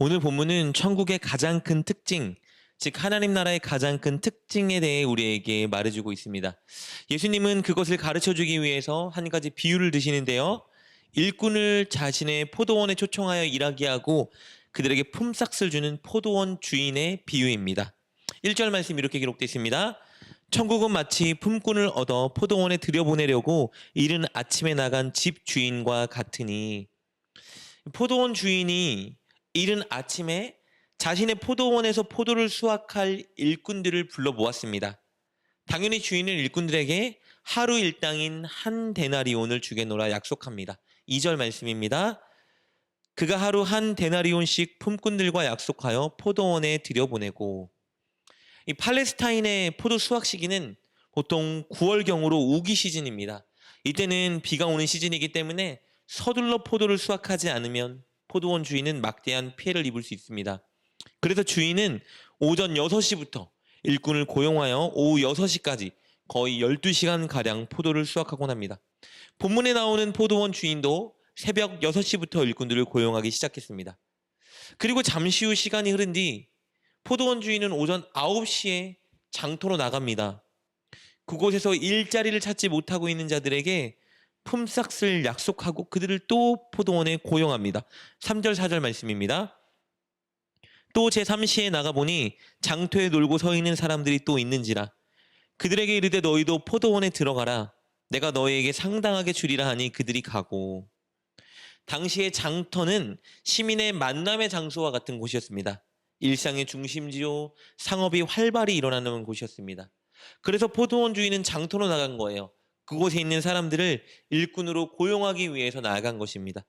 오늘 본문은 천국의 가장 큰 특징, 즉 하나님 나라의 가장 큰 특징에 대해 우리에게 말해주고 있습니다. 예수님은 그것을 가르쳐주기 위해서 한 가지 비유를 드시는데요. 일꾼을 자신의 포도원에 초청하여 일하게 하고 그들에게 품삯을 주는 포도원 주인의 비유입니다. 1절 말씀 이렇게 기록되어 있습니다. 천국은 마치 품꾼을 얻어 포도원에 들여보내려고 이른 아침에 나간 집 주인과 같으니, 포도원 주인이 이른 아침에 자신의 포도원에서 포도를 수확할 일꾼들을 불러 모았습니다. 당연히 주인은 일꾼들에게 하루 일당인 한 데나리온을 주게노라 약속합니다. 2절 말씀입니다. 그가 하루 한 데나리온씩 품꾼들과 약속하여 포도원에 들여보내고, 이 팔레스타인의 포도 수확 시기는 보통 9월경으로 우기 시즌입니다. 이때는 비가 오는 시즌이기 때문에 서둘러 포도를 수확하지 않으면 포도원 주인은 막대한 피해를 입을 수 있습니다. 그래서 주인은 오전 6시부터 일꾼을 고용하여 오후 6시까지 거의 12시간가량 포도를 수확하곤 합니다. 본문에 나오는 포도원 주인도 새벽 6시부터 일꾼들을 고용하기 시작했습니다. 그리고 잠시 후 시간이 흐른 뒤 포도원 주인은 오전 9시에 장터로 나갑니다. 그곳에서 일자리를 찾지 못하고 있는 자들에게 품삯을 약속하고 그들을 또 포도원에 고용합니다. 3절 4절 말씀입니다. 또 제3시에 나가보니 장터에 놀고 서 있는 사람들이 또 있는지라. 그들에게 이르되 너희도 포도원에 들어가라. 내가 너희에게 상당하게 주리라 하니 그들이 가고. 당시의 장터는 시민의 만남의 장소와 같은 곳이었습니다. 일상의 중심지요, 상업이 활발히 일어나는 곳이었습니다. 그래서 포도원 주인은 장터로 나간 거예요. 그곳에 있는 사람들을 일꾼으로 고용하기 위해서 나아간 것입니다.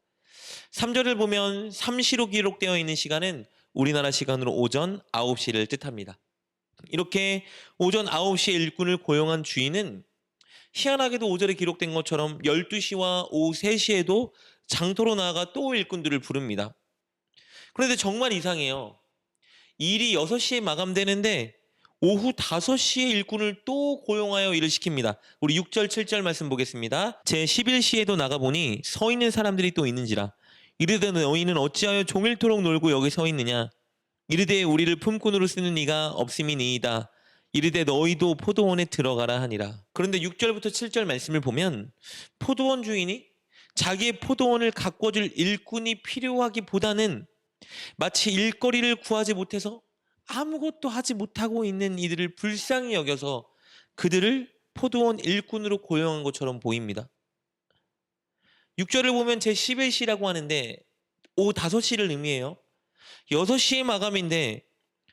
3절을 보면 삼시로 기록되어 있는 시간은 우리나라 시간으로 오전 9시를 뜻합니다. 이렇게 오전 9시에 일꾼을 고용한 주인은 희한하게도 5절에 기록된 것처럼 12시와 오후 3시에도 장터로 나아가 또 일꾼들을 부릅니다. 그런데 정말 이상해요. 일이 6시에 마감되는데 오후 5시에 일꾼을 또 고용하여 일을 시킵니다. 우리 6절 7절 말씀 보겠습니다. 제11시에도 나가보니 서 있는 사람들이 또 있는지라. 이르되 너희는 어찌하여 종일토록 놀고 여기 서 있느냐. 이르되 우리를 품꾼으로 쓰는 이가 없음이니이다. 이르되 너희도 포도원에 들어가라 하니라. 그런데 6절부터 7절 말씀을 보면 포도원 주인이 자기의 포도원을 가꿔줄 일꾼이 필요하기보다는 마치 일거리를 구하지 못해서 아무것도 하지 못하고 있는 이들을 불쌍히 여겨서 그들을 포도원 일꾼으로 고용한 것처럼 보입니다. 6절을 보면 제11시라고 하는데 오후 5시를 의미해요. 6시에 마감인데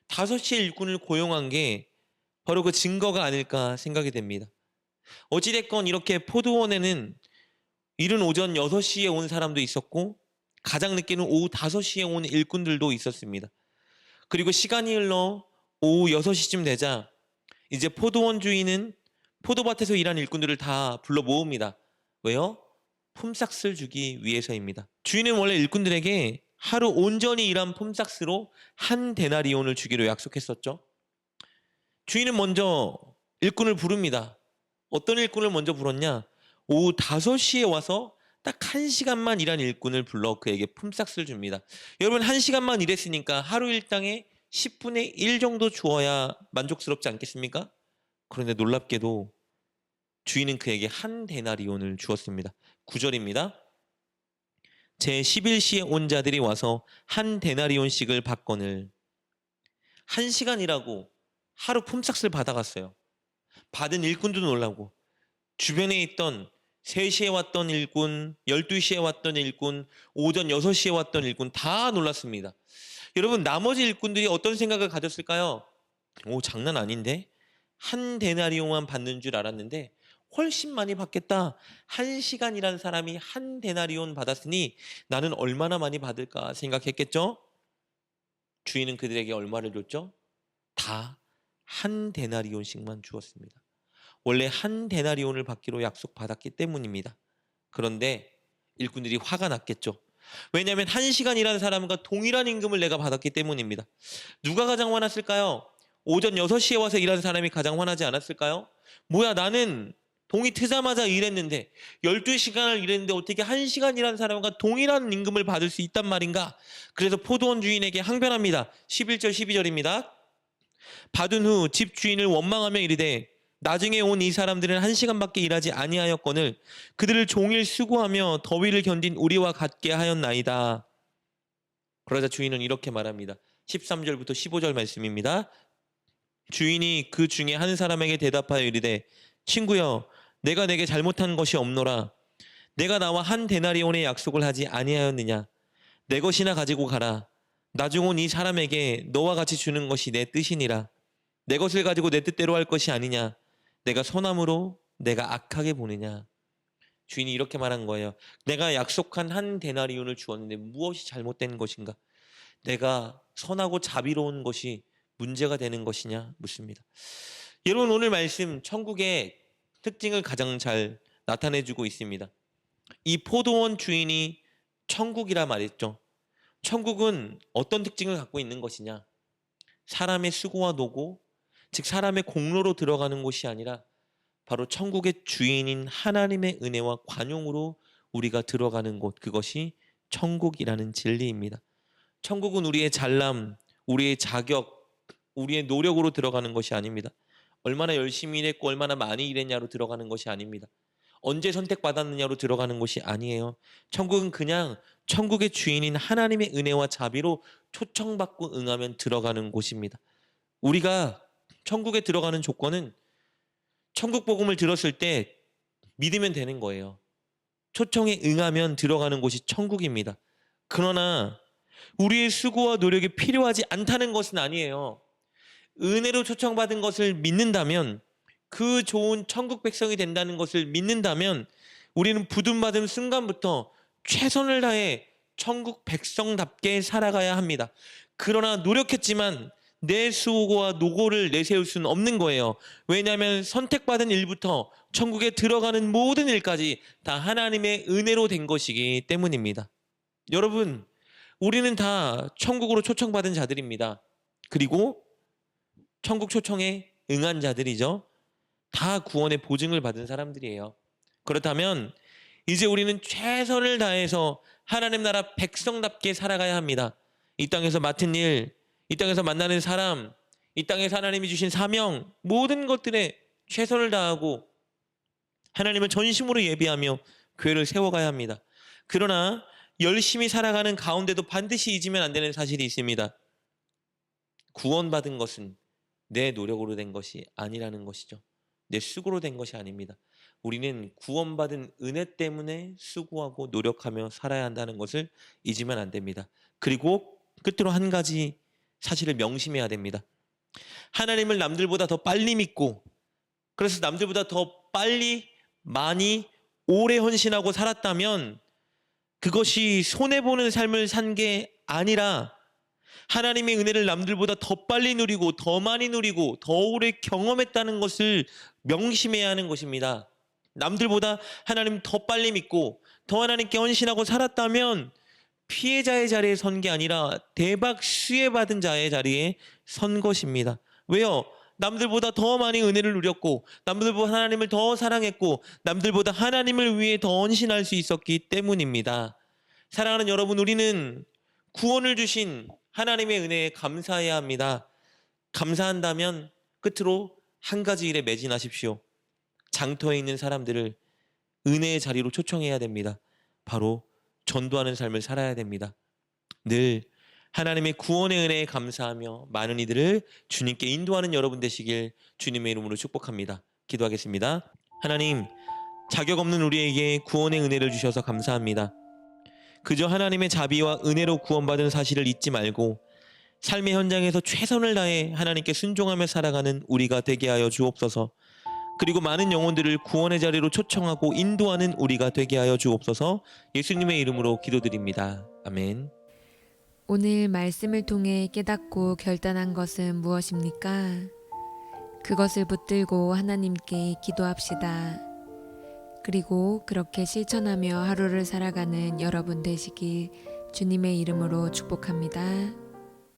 5시에 일꾼을 고용한 게 바로 그 증거가 아닐까 생각이 됩니다. 어찌됐건 이렇게 포도원에는 이른 오전 6시에 온 사람도 있었고 가장 늦게는 오후 5시에 온 일꾼들도 있었습니다. 그리고 시간이 흘러 오후 6시쯤 되자 이제 포도원 주인은 포도밭에서 일한 일꾼들을 다 불러 모읍니다. 왜요? 품삯을 주기 위해서입니다. 주인은 원래 일꾼들에게 하루 온전히 일한 품삯으로 한 데나리온을 주기로 약속했었죠. 주인은 먼저 일꾼을 부릅니다. 어떤 일꾼을 먼저 불렀냐? 오후 5시에 와서 딱 1시간만 일한 일꾼을 불러 그에게 품삯을 줍니다. 여러분 1시간만 일했으니까 하루 일당에 10분의 1 정도 주어야 만족스럽지 않겠습니까? 그런데 놀랍게도 주인은 그에게 한 데나리온을 주었습니다. 9절입니다. 제11시에 온 자들이 와서 한 데나리온씩을 받거늘. 1시간 일하고 하루 품삯을 받아갔어요. 받은 일꾼도 놀라고 주변에 있던 3시에 왔던 일꾼, 12시에 왔던 일꾼, 오전 6시에 왔던 일꾼 다 놀랐습니다. 여러분 나머지 일꾼들이 어떤 생각을 가졌을까요? 오, 장난 아닌데? 한 데나리온만 받는 줄 알았는데 훨씬 많이 받겠다. 1시간 일한 사람이 한 데나리온 받았으니 나는 얼마나 많이 받을까 생각했겠죠? 주인은 그들에게 얼마를 줬죠? 다 한 데나리온씩만 주었습니다. 원래 한 데나리온을 받기로 약속받았기 때문입니다. 그런데 일꾼들이 화가 났겠죠. 왜냐하면 1시간 일한 사람과 동일한 임금을 내가 받았기 때문입니다. 누가 가장 화났을까요? 오전 6시에 와서 일한 사람이 가장 화나지 않았을까요? 뭐야 나는 동이 트자마자 일했는데 12시간을 일했는데 어떻게 1시간 일한 사람과 동일한 임금을 받을 수 있단 말인가? 그래서 포도원 주인에게 항변합니다. 11절 12절입니다. 받은 후 집 주인을 원망하며 이르되 나중에 온 이 사람들은 1시간밖에 일하지 아니하였거늘 그들을 종일 수고하며 더위를 견딘 우리와 같게 하였나이다. 그러자 주인은 이렇게 말합니다. 13절부터 15절 말씀입니다. 주인이 그 중에 한 사람에게 대답하여 이르되 친구여 내가 내게 잘못한 것이 없노라. 내가 나와 한 데나리온의 약속을 하지 아니하였느냐. 내 것이나 가지고 가라. 나중 온 이 사람에게 너와 같이 주는 것이 내 뜻이니라. 내 것을 가지고 내 뜻대로 할 것이 아니냐. 내가 선함으로 내가 악하게 보느냐. 주인이 이렇게 말한 거예요. 내가 약속한 한 데나리온을 주었는데 무엇이 잘못된 것인가? 내가 선하고 자비로운 것이 문제가 되는 것이냐 묻습니다. 여러분 오늘 말씀 천국의 특징을 가장 잘 나타내주고 있습니다. 이 포도원 주인이 천국이라 말했죠. 천국은 어떤 특징을 갖고 있는 것이냐? 사람의 수고와 노고, 즉 사람의 공로로 들어가는 곳이 아니라 바로 천국의 주인인 하나님의 은혜와 관용으로 우리가 들어가는 곳, 그것이 천국이라는 진리입니다. 천국은 우리의 잘남, 우리의 자격, 우리의 노력으로 들어가는 것이 아닙니다. 얼마나 열심히 일했고 얼마나 많이 일했냐로 들어가는 것이 아닙니다. 언제 선택받았느냐로 들어가는 것이 아니에요. 천국은 그냥 천국의 주인인 하나님의 은혜와 자비로 초청받고 응하면 들어가는 곳입니다. 우리가 천국에 들어가는 조건은 천국 복음을 들었을 때 믿으면 되는 거예요. 초청에 응하면 들어가는 곳이 천국입니다. 그러나 우리의 수고와 노력이 필요하지 않다는 것은 아니에요. 은혜로 초청받은 것을 믿는다면, 그 좋은 천국 백성이 된다는 것을 믿는다면 우리는 부름받은 순간부터 최선을 다해 천국 백성답게 살아가야 합니다. 그러나 노력했지만 내 수고와 노고를 내세울 수는 없는 거예요. 왜냐하면 선택받은 일부터 천국에 들어가는 모든 일까지 다 하나님의 은혜로 된 것이기 때문입니다. 여러분, 우리는 다 천국으로 초청받은 자들입니다. 그리고 천국 초청에 응한 자들이죠. 다 구원의 보증을 받은 사람들이에요. 그렇다면 이제 우리는 최선을 다해서 하나님 나라 백성답게 살아가야 합니다. 이 땅에서 맡은 일, 이 땅에서 만나는 사람, 이 땅에서 하나님이 주신 사명, 모든 것들에 최선을 다하고 하나님을 전심으로 예비하며 교회를 세워가야 합니다. 그러나 열심히 살아가는 가운데도 반드시 잊으면 안 되는 사실이 있습니다. 구원받은 것은 내 노력으로 된 것이 아니라는 것이죠. 내 수고로 된 것이 아닙니다. 우리는 구원받은 은혜 때문에 수고하고 노력하며 살아야 한다는 것을 잊으면 안 됩니다. 그리고 끝으로 한 가지 사실을 명심해야 됩니다. 하나님을 남들보다 더 빨리 믿고, 그래서 남들보다 더 빨리 많이 오래 헌신하고 살았다면 그것이 손해보는 삶을 산 게 아니라 하나님의 은혜를 남들보다 더 빨리 누리고 더 많이 누리고 더 오래 경험했다는 것을 명심해야 하는 것입니다. 남들보다 하나님 더 빨리 믿고 더 하나님께 헌신하고 살았다면 피해자의 자리에 선 게 아니라 대박 수혜받은 자의 자리에 선 것입니다. 왜요? 남들보다 더 많이 은혜를 누렸고 남들보다 하나님을 더 사랑했고 남들보다 하나님을 위해 더 헌신할 수 있었기 때문입니다. 사랑하는 여러분, 우리는 구원을 주신 하나님의 은혜에 감사해야 합니다. 감사한다면 끝으로 한 가지 일에 매진하십시오. 장터에 있는 사람들을 은혜의 자리로 초청해야 됩니다. 바로 전도하는 삶을 살아야 됩니다. 늘 하나님의 구원의 은혜에 감사하며 많은 이들을 주님께 인도하는 여러분 되시길 주님의 이름으로 축복합니다. 기도하겠습니다. 하나님, 자격 없는 우리에게 구원의 은혜를 주셔서 감사합니다. 그저 하나님의 자비와 은혜로 구원받은 사실을 잊지 말고 삶의 현장에서 최선을 다해 하나님께 순종하며 살아가는 우리가 되게 하여 주옵소서. 그리고 많은 영혼들을 구원의 자리로 초청하고 인도하는 우리가 되게 하여 주옵소서. 예수님의 이름으로 기도드립니다. 아멘. 오늘 말씀을 통해 깨닫고 결단한 것은 무엇입니까? 그것을 붙들고 하나님께 기도합시다. 그리고 그렇게 실천하며 하루를 살아가는 여러분 되시길 주님의 이름으로 축복합니다.